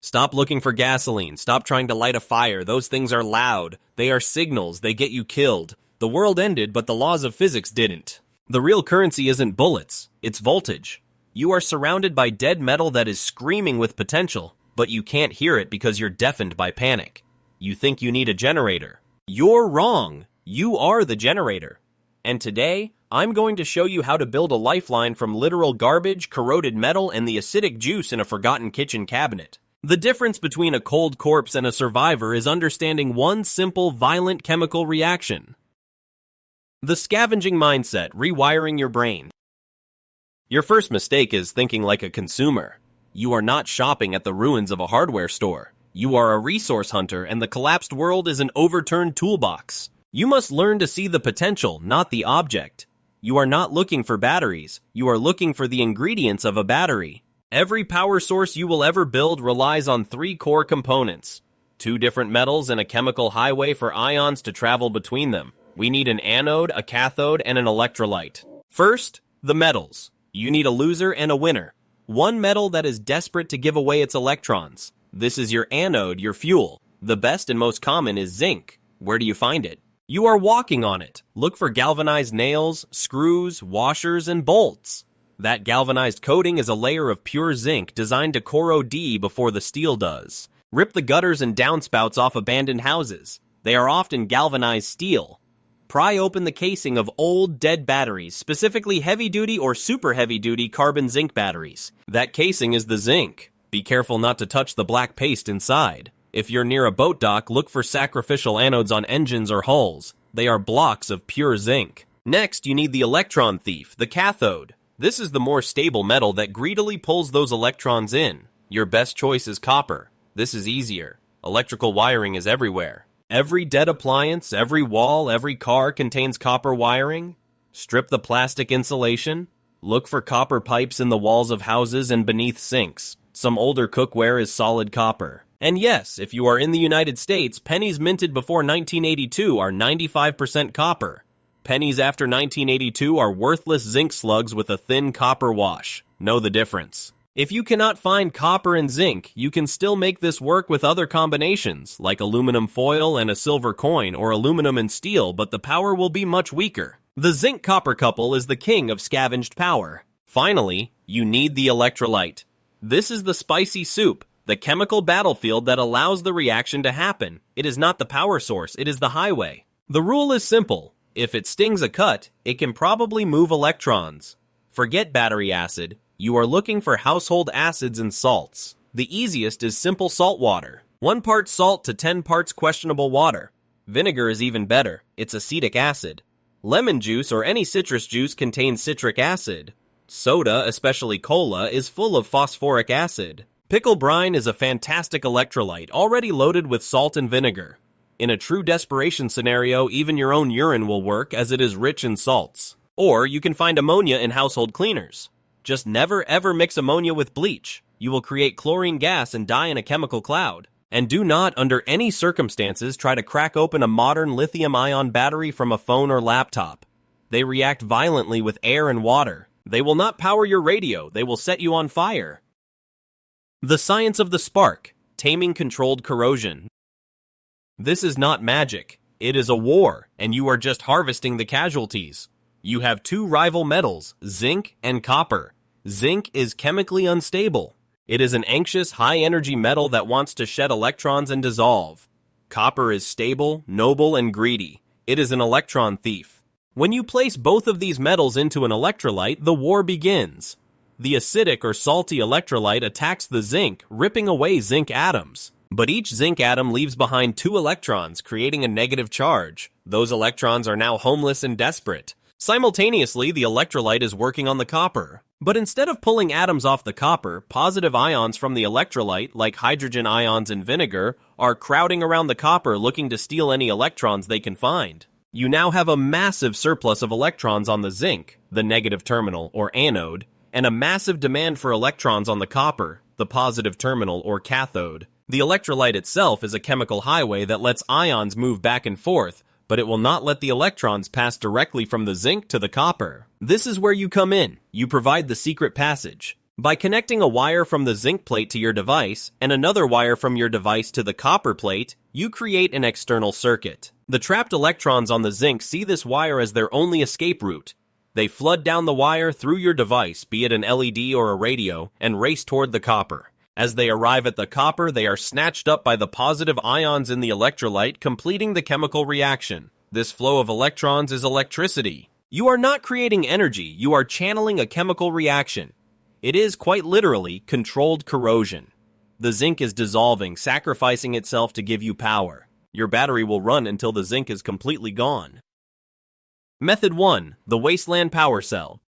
Stop looking for gasoline. Stop trying to light a fire. Those things are loud. They are signals. They get you killed. The world ended, but the laws of physics didn't. The real currency isn't bullets. It's voltage. You are surrounded by dead metal that is screaming with potential, but you can't hear it because you're deafened by panic. You think you need a generator. You're wrong. You are the generator. And today, I'm going to show you how to build a lifeline from literal garbage, corroded metal, and the acidic juice in a forgotten kitchen cabinet. The difference between a cold corpse and a survivor is understanding one simple, violent chemical reaction. The scavenging mindset, rewiring your brain. Your first mistake is thinking like a consumer. You are not shopping at the ruins of a hardware store. You are a resource hunter, and the collapsed world is an overturned toolbox. You must learn to see the potential, not the object. You are not looking for batteries. You are looking for the ingredients of a battery. Every power source you will ever build relies on 3 core components. 2 different metals and a chemical highway for ions to travel between them. We need an anode, a cathode, and an electrolyte. First, the metals. You need a loser and a winner. One metal that is desperate to give away its electrons. This is your anode, your fuel. The best and most common is zinc. Where do you find it? You are walking on it. Look for galvanized nails, screws, washers, and bolts. That galvanized coating is a layer of pure zinc designed to corrode before the steel does. Rip the gutters and downspouts off abandoned houses. They are often galvanized steel. Pry open the casing of old, dead batteries, specifically heavy-duty or super heavy-duty carbon zinc batteries. That casing is the zinc. Be careful not to touch the black paste inside. If you're near a boat dock, look for sacrificial anodes on engines or hulls. They are blocks of pure zinc. Next, you need the electron thief, the cathode. This is the more stable metal that greedily pulls those electrons in. Your best choice is copper. This is easier. Electrical wiring is everywhere. Every dead appliance, every wall, every car contains copper wiring. Strip the plastic insulation. Look for copper pipes in the walls of houses and beneath sinks. Some older cookware is solid copper. And yes, if you are in the United States, pennies minted before 1982 are 95% copper. Pennies after 1982 are worthless zinc slugs with a thin copper wash. Know the difference. If you cannot find copper and zinc, you can still make this work with other combinations, like aluminum foil and a silver coin, or aluminum and steel, but the power will be much weaker. The zinc-copper couple is the king of scavenged power. Finally, you need the electrolyte. This is the spicy soup, the chemical battlefield that allows the reaction to happen. It is not the power source, it is the highway. The rule is simple. If it stings a cut, it can probably move electrons. Forget battery acid. You are looking for household acids and salts. The easiest is simple salt water. 1 part salt to 10 parts questionable water. Vinegar is even better. It's acetic acid. Lemon juice or any citrus juice contains citric acid. Soda, especially cola, is full of phosphoric acid. Pickle brine is a fantastic electrolyte, already loaded with salt and vinegar. In a true desperation scenario, even your own urine will work as it is rich in salts. Or you can find ammonia in household cleaners. Just never ever mix ammonia with bleach. You will create chlorine gas and die in a chemical cloud. And do not, under any circumstances, try to crack open a modern lithium-ion battery from a phone or laptop. They react violently with air and water. They will not power your radio. They will set you on fire. The science of the spark. Taming controlled corrosion. This is not magic. It is a war, and you are just harvesting the casualties. You have 2 rival metals, zinc and copper. Zinc is chemically unstable. It is an anxious, high-energy metal that wants to shed electrons and dissolve. Copper is stable, noble, and greedy. It is an electron thief. When you place both of these metals into an electrolyte, the war begins. The acidic or salty electrolyte attacks the zinc, ripping away zinc atoms. But each zinc atom leaves behind 2 electrons, creating a negative charge. Those electrons are now homeless and desperate. Simultaneously, the electrolyte is working on the copper. But instead of pulling atoms off the copper, positive ions from the electrolyte, like hydrogen ions in vinegar, are crowding around the copper looking to steal any electrons they can find. You now have a massive surplus of electrons on the zinc, the negative terminal, or anode, and a massive demand for electrons on the copper, the positive terminal, or cathode. The electrolyte itself is a chemical highway that lets ions move back and forth, but it will not let the electrons pass directly from the zinc to the copper. This is where you come in. You provide the secret passage. By connecting a wire from the zinc plate to your device and another wire from your device to the copper plate, you create an external circuit. The trapped electrons on the zinc see this wire as their only escape route. They flood down the wire through your device, be it an LED or a radio, and race toward the copper. As they arrive at the copper, they are snatched up by the positive ions in the electrolyte, completing the chemical reaction. This flow of electrons is electricity. You are not creating energy, you are channeling a chemical reaction. It is, quite literally, controlled corrosion. The zinc is dissolving, sacrificing itself to give you power. Your battery will run until the zinc is completely gone. Method 1. The Wasteland Power Cell.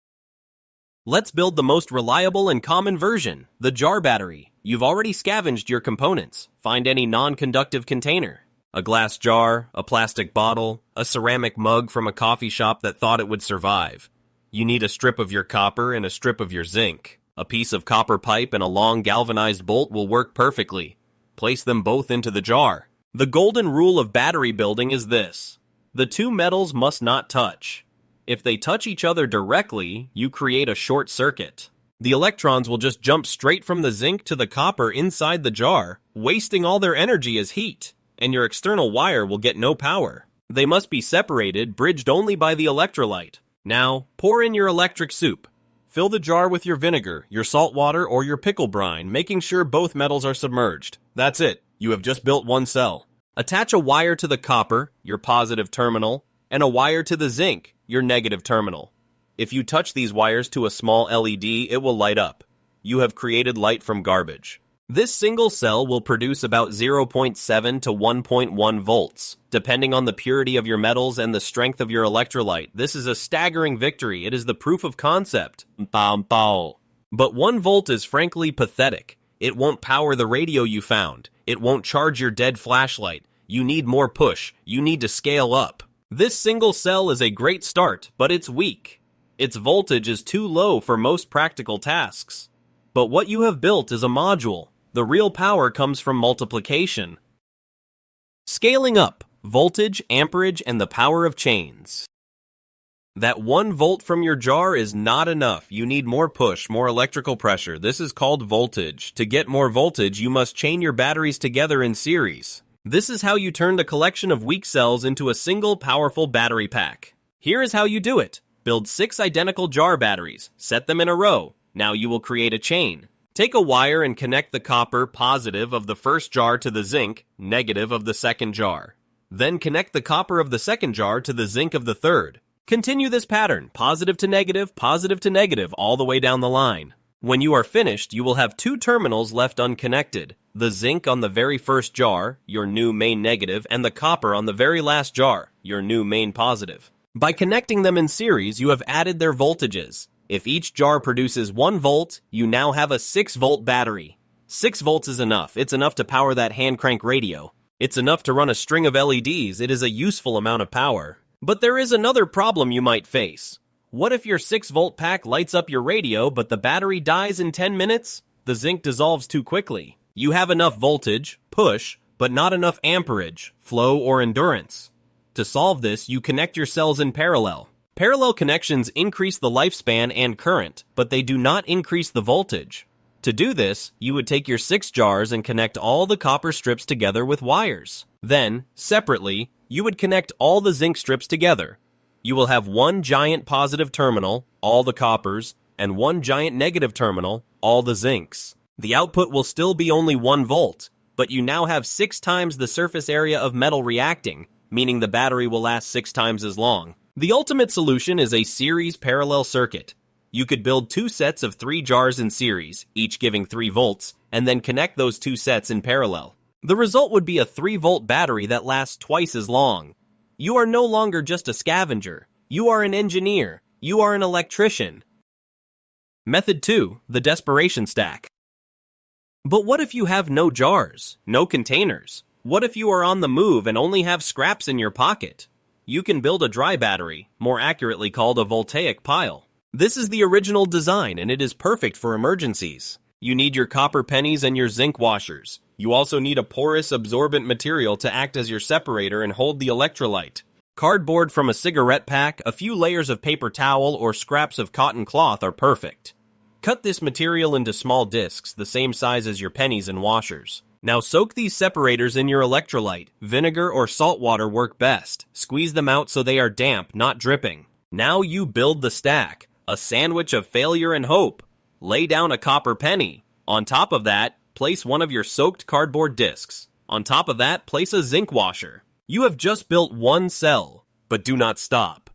Let's build the most reliable and common version, the jar battery. You've already scavenged your components. Find any non-conductive container. A glass jar, a plastic bottle, a ceramic mug from a coffee shop that thought it would survive. You need a strip of your copper and a strip of your zinc. A piece of copper pipe and a long galvanized bolt will work perfectly. Place them both into the jar. The golden rule of battery building is this: the two metals must not touch. If they touch each other directly, you create a short circuit. The electrons will just jump straight from the zinc to the copper inside the jar, wasting all their energy as heat, and your external wire will get no power. They must be separated, bridged only by the electrolyte. Now, pour in your electric soup. Fill the jar with your vinegar, your salt water, or your pickle brine, making sure both metals are submerged. That's it. You have just built one cell. Attach a wire to the copper, your positive terminal, and a wire to the zinc, your negative terminal. If you touch these wires to a small LED, it will light up. You have created light from garbage. This single cell will produce about 0.7 to 1.1 volts. Depending on the purity of your metals and the strength of your electrolyte, this is a staggering victory. It is the proof of concept. But 1 volt is frankly pathetic. It won't power the radio you found. It won't charge your dead flashlight. You need more push. You need to scale up. This single cell is a great start, but it's weak. Its voltage is too low for most practical tasks. But what you have built is a module. The real power comes from multiplication. Scaling up, voltage, amperage, and the power of chains. That 1 volt from your jar is not enough. You need more push, more electrical pressure. This is called voltage. To get more voltage, you must chain your batteries together in series. This is how you turn a collection of weak cells into a single powerful battery pack. Here is how you do it. Build 6 identical jar batteries. Set them in a row. Now you will create a chain. Take a wire and connect the copper positive of the first jar to the zinc negative of the second jar. Then connect the copper of the second jar to the zinc of the third. Continue this pattern, positive to negative, all the way down the line. When you are finished, you will have 2 terminals left unconnected. The zinc on the very first jar, your new main negative, and the copper on the very last jar, your new main positive. By connecting them in series, you have added their voltages. If each jar produces 1 volt, you now have a 6 volt battery. 6 volts is enough. It's enough to power that hand crank radio. It's enough to run a string of LEDs. It is a useful amount of power. But there is another problem you might face. What if your 6 volt pack lights up your radio, but the battery dies in 10 minutes? The zinc dissolves too quickly. You have enough voltage, push, but not enough amperage, flow, or endurance. To solve this, you connect your cells in parallel. Parallel connections increase the lifespan and current, but they do not increase the voltage. To do this, you would take your 6 jars and connect all the copper strips together with wires. Then, separately, you would connect all the zinc strips together. You will have 1 giant positive terminal, all the coppers, and 1 giant negative terminal, all the zincs. The output will still be only 1 volt, but you now have 6 times the surface area of metal reacting, meaning the battery will last 6 times as long. The ultimate solution is a series parallel circuit. You could build 2 sets of 3 jars in series, each giving 3 volts, and then connect those 2 sets in parallel. The result would be a 3-volt battery that lasts twice as long. You are no longer just a scavenger. You are an engineer. You are an electrician. Method 2. The Desperation Stack. But what if you have no jars, no containers? What if you are on the move and only have scraps in your pocket? You can build a dry battery, more accurately called a voltaic pile. This is the original design and it is perfect for emergencies. You need your copper pennies and your zinc washers. You also need a porous, absorbent material to act as your separator and hold the electrolyte. Cardboard from a cigarette pack, a few layers of paper towel, or scraps of cotton cloth are perfect. cut this material into small discs, the same size as your pennies and washers. Now soak these separators in your electrolyte. Vinegar or salt water work best. Squeeze them out so they are damp, not dripping. Now you build the stack, a sandwich of failure and hope. Lay down a copper penny. On top of that, place one of your soaked cardboard discs. On top of that, place a zinc washer. You have just built one cell, but do not stop.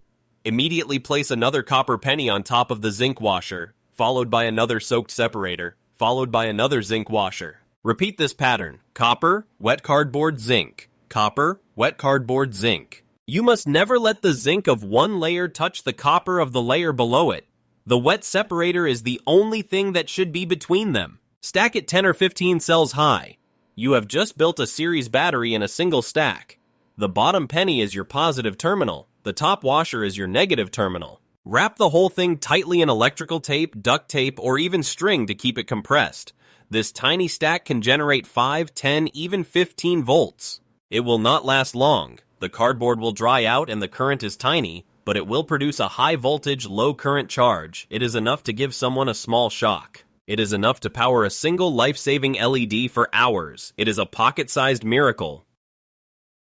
Immediately place another copper penny on top of the zinc washer, followed by another soaked separator, followed by another zinc washer. Repeat this pattern: copper, wet cardboard, zinc. Copper, wet cardboard, zinc. You must never let the zinc of one layer touch the copper of the layer below it. The wet separator is the only thing that should be between them. Stack it 10 or 15 cells high. You have just built a series battery in a single stack. The bottom penny is your positive terminal. The top washer is your negative terminal. Wrap the whole thing tightly in electrical tape, duct tape, or even string to keep it compressed. This tiny stack can generate 5, 10, even 15 volts. It will not last long. The cardboard will dry out and the current is tiny, but it will produce a high voltage, low current charge. It is enough to give someone a small shock. It is enough to power a single life-saving LED for hours. It is a pocket-sized miracle.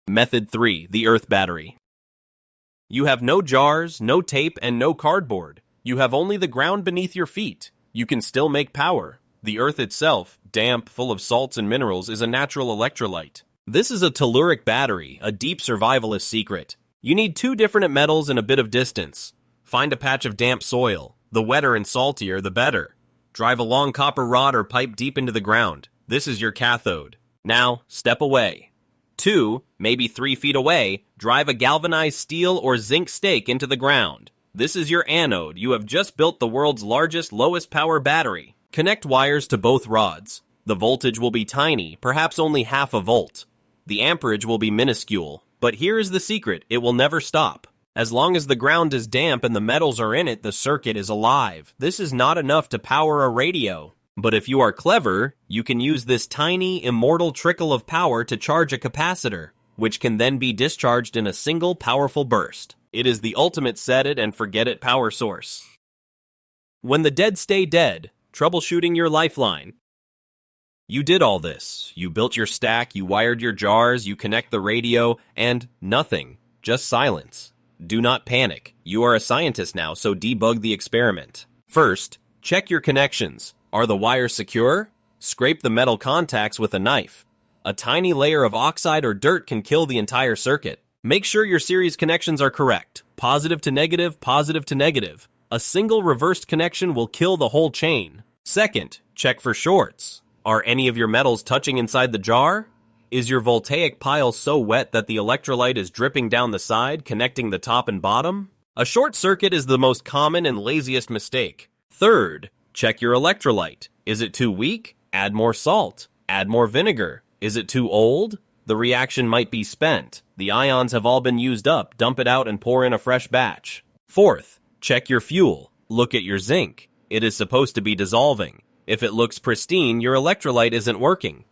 Method 3. The Earth Battery. You have no jars, no tape, and no cardboard. You have only the ground beneath your feet. You can still make power. The Earth itself, damp, full of salts and minerals, is a natural electrolyte. This is a telluric battery, a deep survivalist secret. You need 2 different metals and a bit of distance. Find a patch of damp soil. The wetter and saltier, the better. Drive a long copper rod or pipe deep into the ground. This is your cathode. Now, step away. 2, maybe 3 feet away, drive a galvanized steel or zinc stake into the ground. This is your anode. You have just built the world's largest, lowest power battery. Connect wires to both rods. The voltage will be tiny, perhaps only half a volt. The amperage will be minuscule. But here is the secret: it will never stop. As long as the ground is damp and the metals are in it, the circuit is alive. This is not enough to power a radio. But if you are clever, you can use this tiny, immortal trickle of power to charge a capacitor, which can then be discharged in a single powerful burst. It is the ultimate set-it-and-forget-it power source. When the dead stay dead, troubleshooting your lifeline. You did all this. You built your stack, you wired your jars, you connect the radio, and nothing. Just silence. Do not panic. You are a scientist now, so debug the experiment. First, check your connections. Are the wires secure? Scrape the metal contacts with a knife. A tiny layer of oxide or dirt can kill the entire circuit. Make sure your series connections are correct. Positive to negative, positive to negative. A single reversed connection will kill the whole chain. Second, check for shorts. Are any of your metals touching inside the jar? Is your voltaic pile so wet that the electrolyte is dripping down the side, connecting the top and bottom? A short circuit is the most common and laziest mistake. Third, check your electrolyte. Is it too weak? Add more salt. Add more vinegar. Is it too old? The reaction might be spent. The ions have all been used up. Dump it out and pour in a fresh batch. Fourth, check your fuel. Look at your zinc. It is supposed to be dissolving. If it looks pristine, your electrolyte isn't working.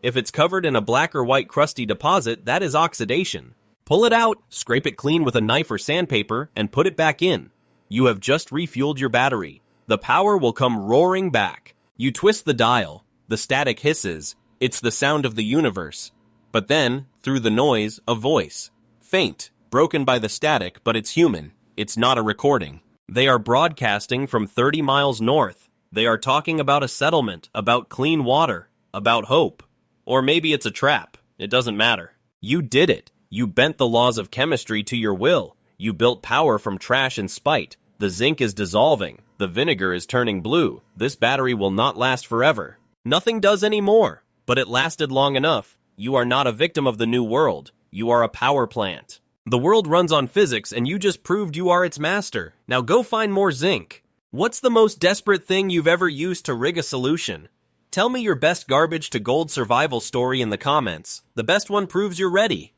If it's covered in a black or white crusty deposit, that is oxidation. Pull it out, scrape it clean with a knife or sandpaper, and put it back in. You have just refueled your battery. The power will come roaring back. You twist the dial. The static hisses. It's the sound of the universe. But then, through the noise, a voice. Faint, broken by the static, but it's human. It's not a recording. They are broadcasting from 30 miles north. They are talking about a settlement, about clean water, about hope. Or maybe it's a trap. It doesn't matter. You did it. You bent the laws of chemistry to your will. You built power from trash and spite. The zinc is dissolving. The vinegar is turning blue. This battery will not last forever. Nothing does anymore. But it lasted long enough. You are not a victim of the new world. You are a power plant. The world runs on physics, and you just proved you are its master. Now go find more zinc. What's the most desperate thing you've ever used to rig a solution? Tell me your best garbage to gold survival story in the comments. The best one proves you're ready.